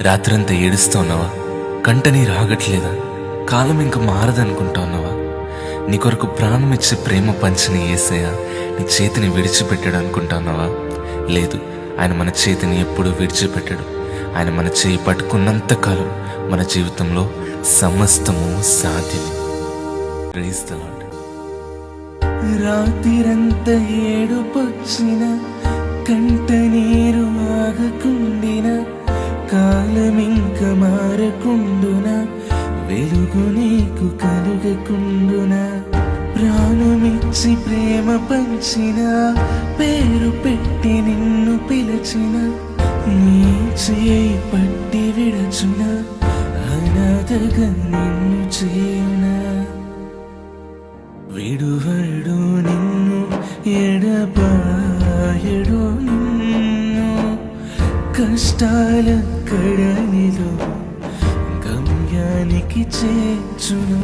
రాత్రంతా ఏడుస్తూ ఉన్నావా? కంట నీరు ఆగట్లేదా? కాలం ఇంక మారదనుకుంటా ఉన్నావా? నీ కొరకు ప్రాణం ఇచ్చే ప్రేమ పంచిన యేసయ్య నీ చేతిని విడిచిపెట్టాడు అనుకుంటా ఉన్నావా? లేదు, ఆయన మన చేతిని ఎప్పుడూ విడిచిపెట్టాడు. ఆయన మన చేయి పట్టుకున్నంత కాలం మన జీవితంలో సమస్తము సాధ్యమే. Praise the lord. రాత్రిరంతా ఏడుపొచ్చిన, కంట నీరు ఆగకుండిన, కాలమింక మారకుండున, వెలుగు నీకు కలుగకుండున, ప్రాణమిచ్చి ప్రేమ పంచిన, పేరు పెట్టి నిన్ను పిలిచిన, నీ చేయి పట్టి విడచున, అనాథగా నిన్ను చేయున. విడువడు నిన్ను, ఎడబాయడు నిన్ను, కష్టాల కడలిలో గమ్యానికి చేర్చును.